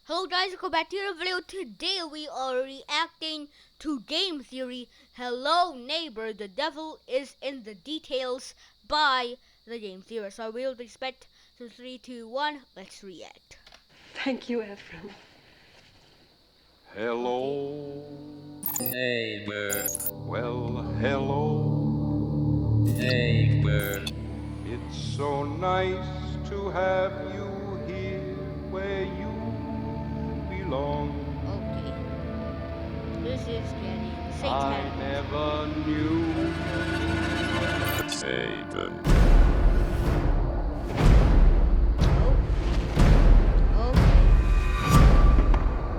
Hello guys, welcome back to the video. Today we are reacting to game theory Hello Neighbor, the Devil is in the Details by the game theory. So I will expect to 3, 2, 1, let's react. Thank you, Ephraim. Hello, Neighbor, well, hello. neighbor, It's so nice to have you here where you belong. Okay, this is getting I satanic. never knew. Satan.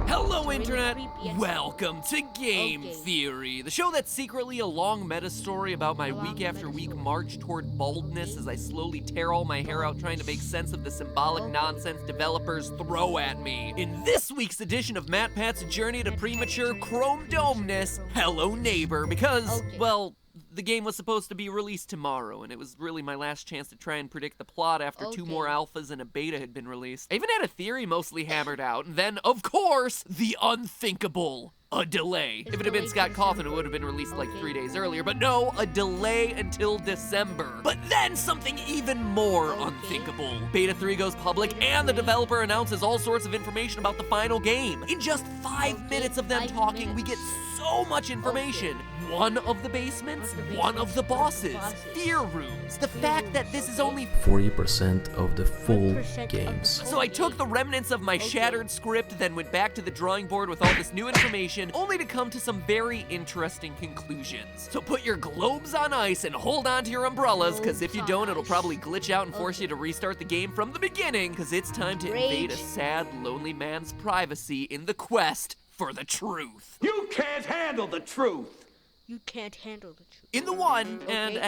Hello, Internet! creepy and Welcome to Game Okay. Theory, the show that's secretly a long meta story about my week after week march toward baldness as I slowly tear all my hair out trying to make sense of the symbolic nonsense developers throw at me. In this week's edition of MatPat's Journey to Premature Chrome Domeness, Hello Neighbor, because, Okay. well, the game was supposed to be released tomorrow, and it was really my last chance to try and predict the plot after two more alphas and a beta had been released. I even had a theory mostly hammered out, and then, of course, the unthinkable. A delay. If it had been Scott Cawthon, it would have been released like 3 days earlier, but no, a delay until December. But then something even more unthinkable. Beta 3 goes public, and the developer announces all sorts of information about the final game. In just 5 minutes of them talking, we get so much information. One of the basements, one of the bosses, fear rooms, the fact that this is only 40% of the full 40% games. So I took the remnants of my shattered script, then went back to the drawing board with all this new information, only to come to some very interesting conclusions. So put your globes on ice and hold on to your umbrellas, because if you don't, it'll probably glitch out and force you to restart the game from the beginning, because it's time to invade a sad, lonely man's privacy in the quest for the truth. You can't handle the truth! You can't handle the truth. In the 1.5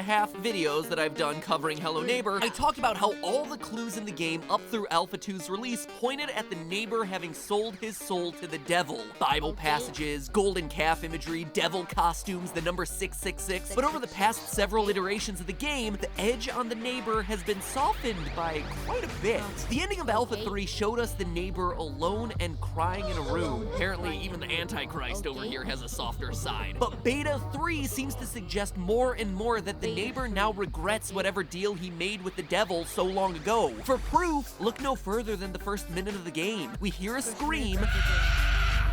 videos that I've done covering Hello Neighbor, I talked about how all the clues in the game up through Alpha 2's release pointed at the neighbor having sold his soul to the devil. Bible passages, golden calf imagery, devil costumes, the number 666. But over the past several iterations of the game, the edge on the neighbor has been softened by quite a bit. The ending of Alpha 3 showed us the neighbor alone and crying in a room. Apparently, even the Antichrist over here has a softer side. But Beta 3 seems to suggest more and more that the neighbor now regrets whatever deal he made with the devil so long ago. For proof, look no further than the first minute of the game. We hear a scream,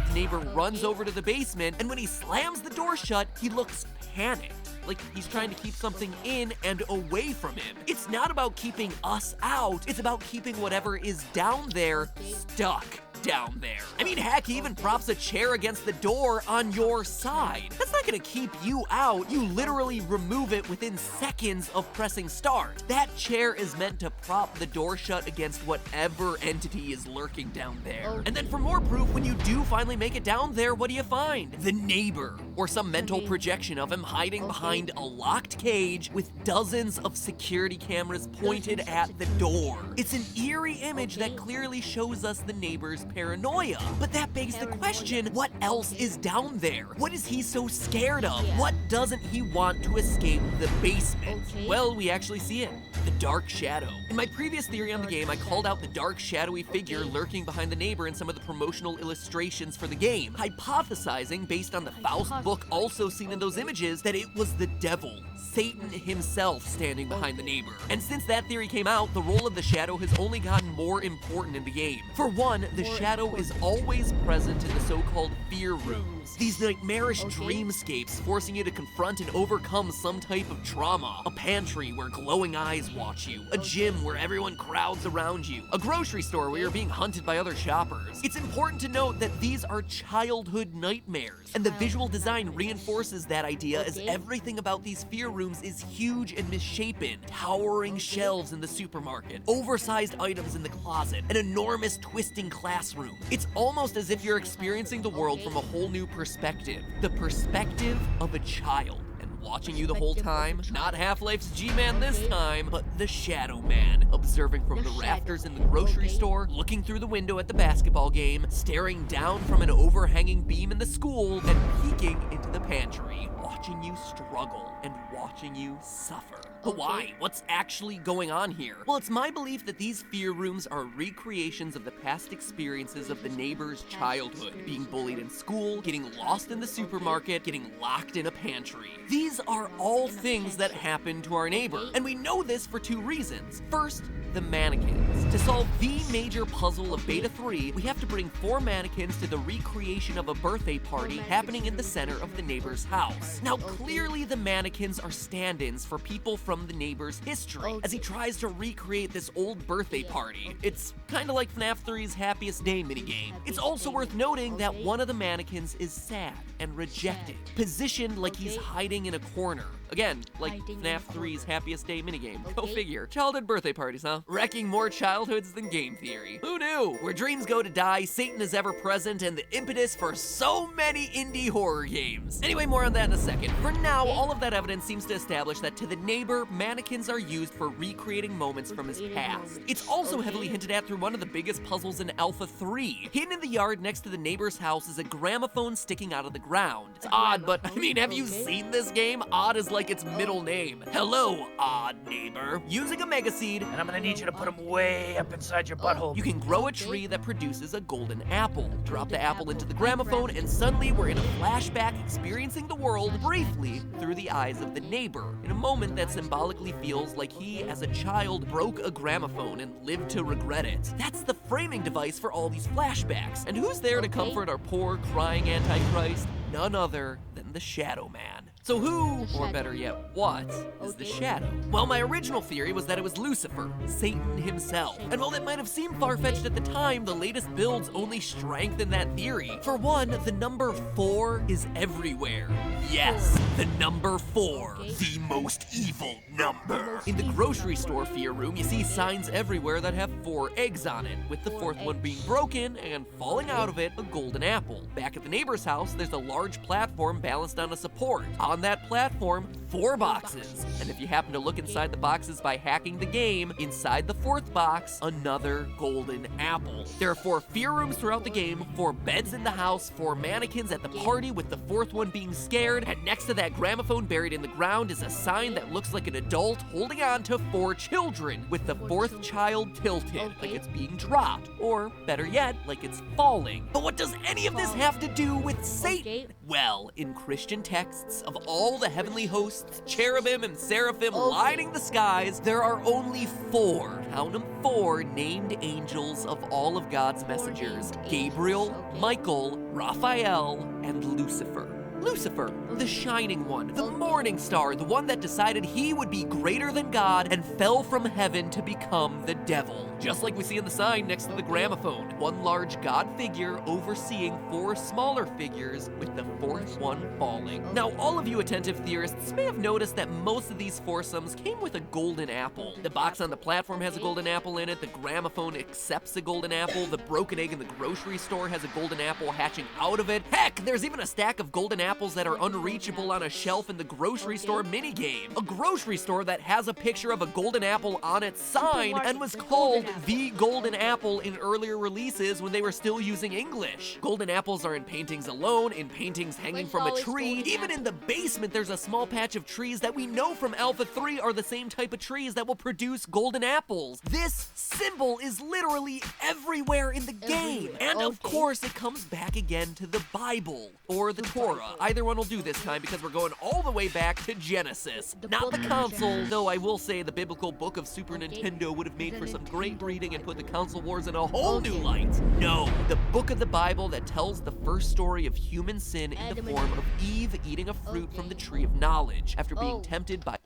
the neighbor runs over to the basement, and when he slams the door shut, he looks panicked. Like he's trying to keep something in and away from him. It's not about keeping us out, it's about keeping whatever is down there stuck down there. I mean, heck, he even props a chair against the door on your side. That's not gonna keep you out. You literally remove it within seconds of pressing start. That chair is meant to prop the door shut against whatever entity is lurking down there. And then for more proof, when you do finally make it down there, what do you find? The neighbor, or some mental projection of him hiding behind a locked cage with dozens of security cameras pointed at the door. It's an eerie image that clearly shows us the neighbor's paranoia. But that begs the question, what else is down there? What is he so scared of? What doesn't he want to escape the basement? Well, we actually see it. The dark shadow. In my previous theory on the game, I called out the dark shadowy figure lurking behind the neighbor in some of the promotional illustrations for the game, hypothesizing, based on the Faust book also seen in those images, that it was the devil, Satan himself, standing behind the neighbor. And since that theory came out, the role of the shadow has only gotten more important in the game. For one, the shadow is always present in the so-called fear rooms. These nightmarish dreamscapes forcing you to confront and overcome some type of trauma. A pantry where glowing eyes watch you. A gym where everyone crowds around you. A grocery store where you're being hunted by other shoppers. It's important to note that these are childhood nightmares, and the visual design reinforces that idea as everything about these fear rooms is huge and misshapen. Towering shelves in the supermarket, oversized items in the closet, an enormous twisting classroom. It's almost as if you're experiencing the world from a whole new perspective. The perspective of a child. watching you the whole time. Not Half-Life's G-Man this time, but the Shadow Man, observing from the rafters in the grocery store, looking through the window at the basketball game, staring down from an overhanging beam in the school, and peeking into the pantry, watching you struggle and watching you suffer. But why? What's actually going on here? Well, it's my belief that these fear rooms are recreations of the past experiences of the neighbor's childhood, being bullied in school, getting lost in the supermarket, getting locked in a pantry. These are all things that happen to our neighbor, and we know this for two reasons. First, the mannequins. To solve the major puzzle of Beta 3, we have to bring 4 mannequins to the recreation of a birthday party happening in the center of the neighbor's house. Now, clearly the mannequins are stand-ins for people from the neighbor's history, as he tries to recreate this old birthday party. It's kind of like FNAF 3's Happiest Day minigame. It's also worth noting that one of the mannequins is sad and rejected, positioned like he's hiding in a corner. Again, like FNAF 3's Happiest Day minigame. Go figure. Childhood birthday parties, huh? Wrecking more childhoods than game theory. Who knew? Where dreams go to die, Satan is ever present, and the impetus for so many indie horror games. Anyway, more on that in a second. For now, all of that evidence seems to establish that to the neighbor, mannequins are used for recreating moments from his past. It's also heavily hinted at through one of the biggest puzzles in Alpha 3. Hidden in the yard next to the neighbor's house is a gramophone sticking out of the ground. It's odd, but I mean, have you seen this game? Odd is like its middle name. Hello, odd neighbor. Using a mega seed, And I'm gonna need you to put them way up inside your butthole. you can grow a tree that produces a golden apple. Drop the apple into the gramophone, and suddenly we're in a flashback experiencing the world briefly through the eyes of the neighbor, in a moment that symbolically feels like he, as a child, broke a gramophone and lived to regret it. That's the framing device for all these flashbacks. And who's there to comfort our poor, crying Antichrist? None other than the Shadow Man. So who, or better yet, what, is the Shadow? Well, my original theory was that it was Lucifer, Satan himself. And while that might have seemed far-fetched at the time, the latest builds only strengthen that theory. For one, the number 4 is everywhere. Yes, the number 4, the most evil number. In the grocery store fear room, you see signs everywhere that have 4 eggs on it, with the 4th one being broken and falling out of it a golden apple. Back at the neighbor's house, there's a large platform balanced on a support. On that platform, 4 boxes. And if you happen to look inside the boxes by hacking the game, inside the 4th box, another golden apple. There are 4 fear rooms throughout the game, 4 beds in the house, 4 mannequins at the party with the 4th one being scared, and next to that gramophone buried in the ground is a sign that looks like an adult holding on to 4 children, with the 4th child tilted, like it's being dropped, or better yet, like it's falling. But what does any of this have to do with Satan? Well, in Christian texts, of all the heavenly hosts, cherubim and seraphim lining the skies, there are only 4, count them 4, named angels of all of God's messengers: Gabriel, Michael, Raphael, and Lucifer. Lucifer, the shining one, the morning star, the one that decided he would be greater than God and fell from heaven to become the devil. Just like we see in the sign next to the gramophone, one large God figure overseeing 4 smaller figures, with the 4th one falling. Now, all of you attentive theorists may have noticed that most of these foursomes came with a golden apple. The box on the platform has a golden apple in it, the gramophone accepts a golden apple, the broken egg in the grocery store has a golden apple hatching out of it. Heck, there's even a stack of golden apples that are unreachable on a shelf in the grocery store minigame. A grocery store that has a picture of a golden apple on its sign and was called the Golden Apple in earlier releases when they were still using English. Golden apples are in paintings alone, in paintings hanging from a tree. Even in the basement, there's a small patch of trees that we know from Alpha 3 are the same type of trees that will produce golden apples. This symbol is literally everywhere in the game. And of course, it comes back again to the Bible, or the Torah. Either one will do this time because we're going all the way back to Genesis. Not the console, though I will say the biblical book of Super Nintendo would have made for some great reading and put the console wars in a whole new light. No, the book of the Bible that tells the first story of human sin in the form of Eve eating a fruit from the tree of knowledge after being tempted by...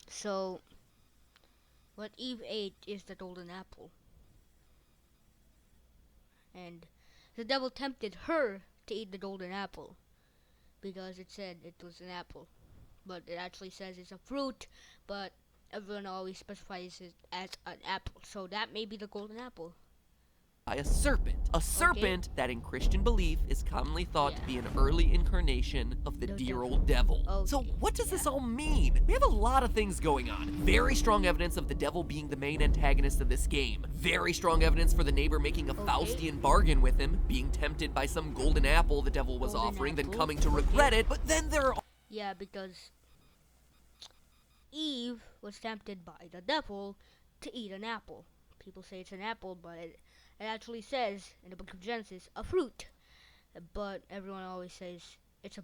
So, what Eve ate is the golden apple. And the devil tempted her to eat the golden apple because it said it was an apple. But it actually says it's a fruit, but everyone always specifies it as an apple. So that may be the golden apple. by a serpent. A serpent that in Christian belief is commonly thought to be an early incarnation of the dear old devil. So what does this all mean? We have a lot of things going on. Very strong evidence of the devil being the main antagonist of this game. Very strong evidence for the neighbor making a Faustian bargain with him, being tempted by some golden apple the devil was offering, then coming to regret it. But then there are... Yeah, because Eve was tempted by the devil to eat an apple. People say it's an apple, but it actually says in the book of Genesis a fruit, but everyone always says it's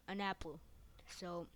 an apple. So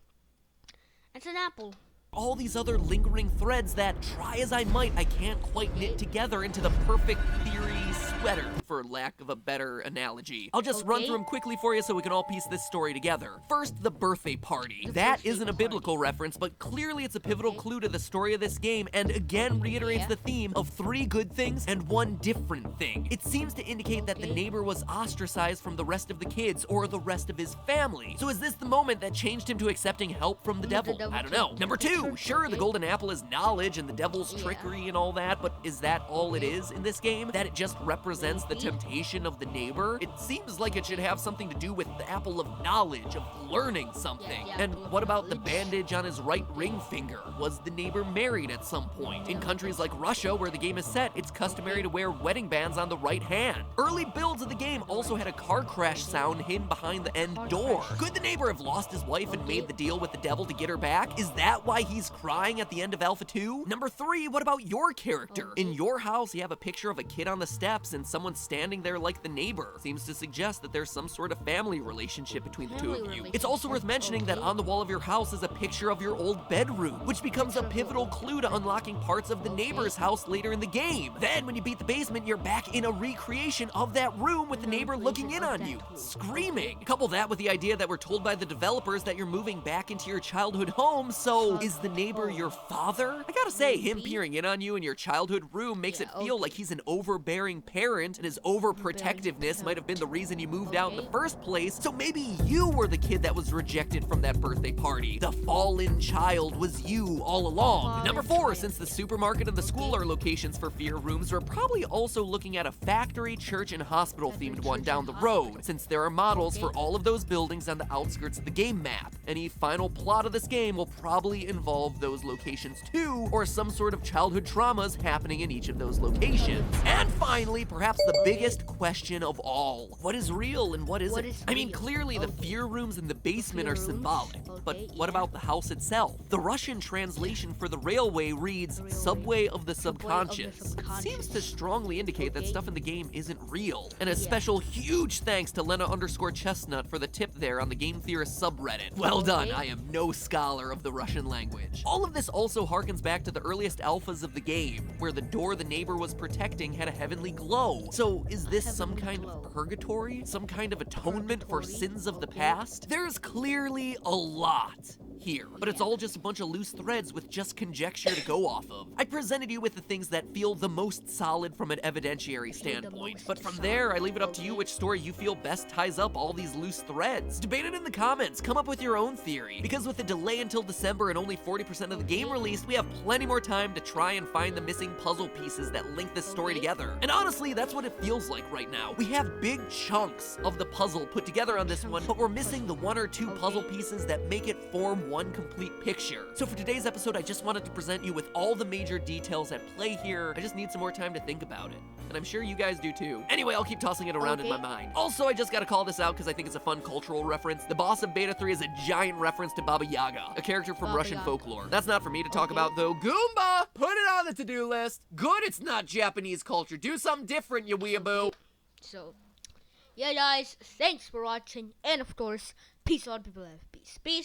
it's an apple. All these other lingering threads that, try as I might, I can't quite knit together into the perfect theory sweater, for lack of a better analogy. I'll just run through them quickly for you so we can all piece this story together. First, the birthday party. That isn't a biblical reference, but clearly it's a pivotal clue to the story of this game, and again reiterates the theme of 3 good things and 1 different thing. It seems to indicate that the neighbor was ostracized from the rest of the kids, or the rest of his family. So is this the moment that changed him to accepting help from the devil? I don't know. Number 2, sure, the golden apple is knowledge and the devil's trickery and all that, but is that all it is in this game? That it just represents the temptation of the neighbor? It seems like it should have something to do with the apple of knowledge, of learning something. And what about the bandage on his right ring finger? Was the neighbor married at some point? In countries like Russia, where the game is set, it's customary to wear wedding bands on the right hand. Early builds of the game also had a car crash sound hidden behind the end door. Could the neighbor have lost his wife and made the deal with the devil to get her back? Is that why he's crying at the end of Alpha 2? Number 3, what about your character? In your house, you have a picture of a kid on the steps and someone standing there like the neighbor. Seems to suggest that there's some sort of family relationship between the two of you. It's also worth mentioning that on the wall of your house is a picture of your old bedroom, which becomes a pivotal clue to unlocking parts of the neighbor's house later in the game. Then, when you beat the basement, you're back in a recreation of that room with the neighbor looking in on you, screaming. Couple that with the idea that we're told by the developers that you're moving back into your childhood home, so is the neighbor your father? I gotta say, him peering in on you in your childhood room makes it feel like he's an overbearing parent, and his overprotectiveness might have been the reason you moved out in the first place, so maybe you were the kid that was rejected from that birthday party. The fallen child was you all along. Number 4, since the supermarket and the school are locations for fear rooms, we're probably also looking at a factory, church, and hospital themed one down the road, since there are models for all of those buildings on the outskirts of the game map. Any final plot of this game will probably involve those locations too, or some sort of childhood traumas happening in each of those locations. And finally, perhaps the biggest question of all. What is real and what isn't? I mean, clearly the fear rooms in the basement are symbolic, but what about the house itself? The Russian translation for the railway reads, Subway of the Subconscious. Seems to strongly indicate that stuff in the game isn't real. And a special huge thanks to Lena_Chestnut for the tip there on the Game Theorist subreddit. Well done, I am no scholar of the Russian language. All of this also harkens back to the earliest alphas of the game, where the door the neighbor was protecting had a heavenly glow. So is this some kind of purgatory? Some kind of atonement for sins of the past? There's clearly a lot here, but it's all just a bunch of loose threads with just conjecture to go off of. I presented you with the things that feel the most solid from an evidentiary standpoint, but from there, I leave it up to you which story you feel best ties up all these loose threads. Debate it in the comments, come up with your own theory, because with a delay until December and only 40% of the game released, we have plenty more time to try and find the missing puzzle pieces that link this story together. And honestly, that's what it feels like right now. We have big chunks of the puzzle put together on this one, but we're missing the 1 or 2 puzzle pieces that make it form one complete picture. So for today's episode, I just wanted to present you with all the major details at play here. I just need some more time to think about it. And I'm sure you guys do too. Anyway, I'll keep tossing it around in my mind. Also, I just gotta call this out because I think it's a fun cultural reference. The boss of Beta 3 is a giant reference to Baba Yaga, a character from Russian folklore. That's not for me to talk about though. Goomba! Put it on the to-do list. Good it's not Japanese culture. Do something different, you weeaboo. So, yeah guys, thanks for watching, and of course, peace out, people have peace. Peace.